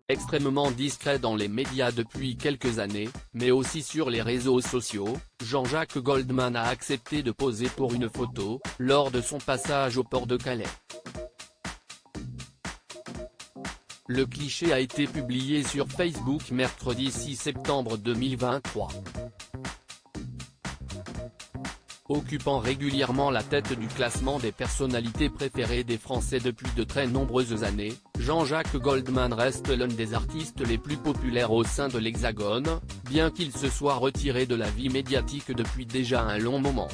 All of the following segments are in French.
Extrêmement discret dans les médias depuis quelques années, mais aussi sur les réseaux sociaux, Jean-Jacques Goldman a accepté de poser pour une photo, lors de son passage au port de Calais. Le cliché a été publié sur Facebook mercredi 6 septembre 2023. Occupant régulièrement la tête du classement des personnalités préférées des Français depuis de très nombreuses années, Jean-Jacques Goldman reste l'un des artistes les plus populaires au sein de l'Hexagone, bien qu'il se soit retiré de la vie médiatique depuis déjà un long moment.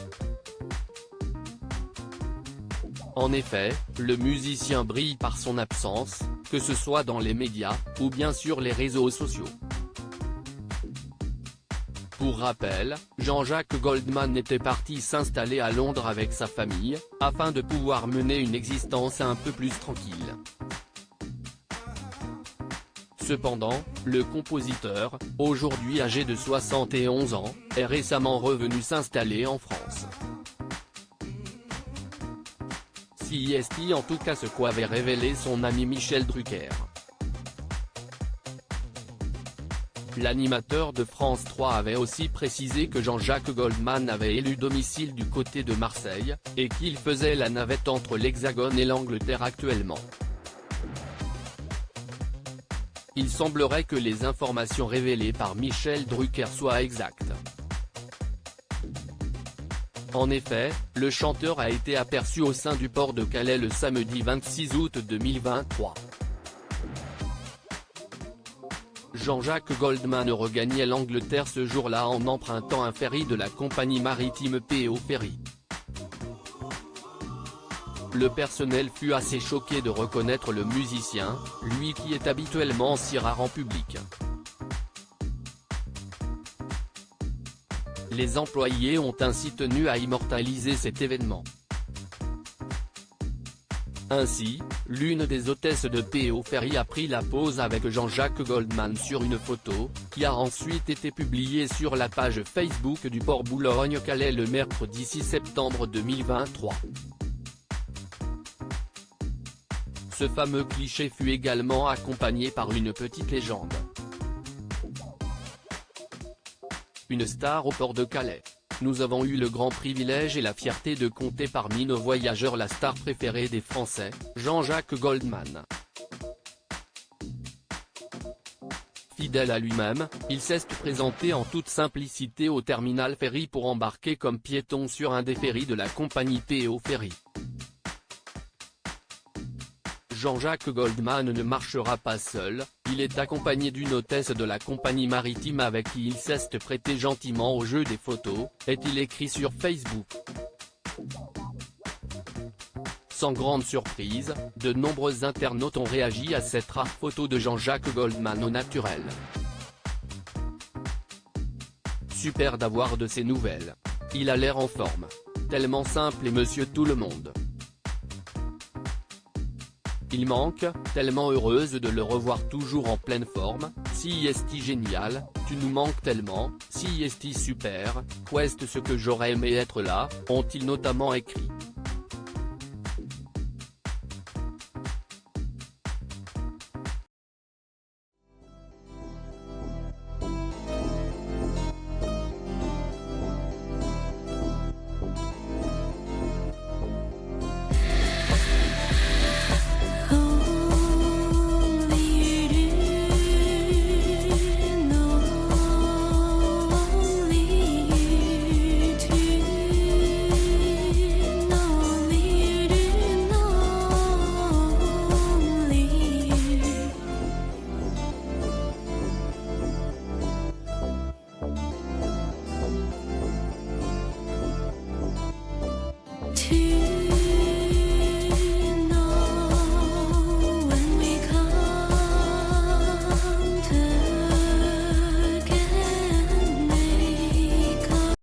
En effet, le musicien brille par son absence, que ce soit dans les médias, ou bien sur les réseaux sociaux. Pour rappel, Jean-Jacques Goldman était parti s'installer à Londres avec sa famille, afin de pouvoir mener une existence un peu plus tranquille. Cependant, le compositeur, aujourd'hui âgé de 71 ans, est récemment revenu s'installer en France. C'est en tout cas ce qu'avait révélé son ami Michel Drucker. L'animateur de France 3 avait aussi précisé que Jean-Jacques Goldman avait élu domicile du côté de Marseille, et qu'il faisait la navette entre l'Hexagone et l'Angleterre actuellement. Il semblerait que les informations révélées par Michel Drucker soient exactes. En effet, le chanteur a été aperçu au sein du port de Calais le samedi 26 août 2023. Jean-Jacques Goldman regagnait l'Angleterre ce jour-là en empruntant un ferry de la compagnie maritime PO Ferry. Le personnel fut assez choqué de reconnaître le musicien, lui qui est habituellement si rare en public. Les employés ont ainsi tenu à immortaliser cet événement. Ainsi, l'une des hôtesses de PO Ferry a pris la pose avec Jean-Jacques Goldman sur une photo, qui a ensuite été publiée sur la page Facebook du port Boulogne-Calais le mercredi 6 septembre 2023. Ce fameux cliché fut également accompagné par une petite légende. Une star au port de Calais. Nous avons eu le grand privilège et la fierté de compter parmi nos voyageurs la star préférée des Français, Jean-Jacques Goldman. Fidèle à lui-même, il s'est présenté en toute simplicité au terminal ferry pour embarquer comme piéton sur un des ferries de la compagnie PO Ferry. Jean-Jacques Goldman ne marchera pas seul, il est accompagné d'une hôtesse de la compagnie maritime avec qui il s'est prêté gentiment au jeu des photos, est-il écrit sur Facebook. Sans grande surprise, de nombreux internautes ont réagi à cette rare photo de Jean-Jacques Goldman au naturel. Super d'avoir de ses nouvelles. Il a l'air en forme. Tellement simple et monsieur tout le monde. Il manque, tellement heureuse de le revoir toujours en pleine forme, c'est génial, tu nous manques tellement, c'est super, quest ce que j'aurais aimé être là, ont-ils notamment écrit.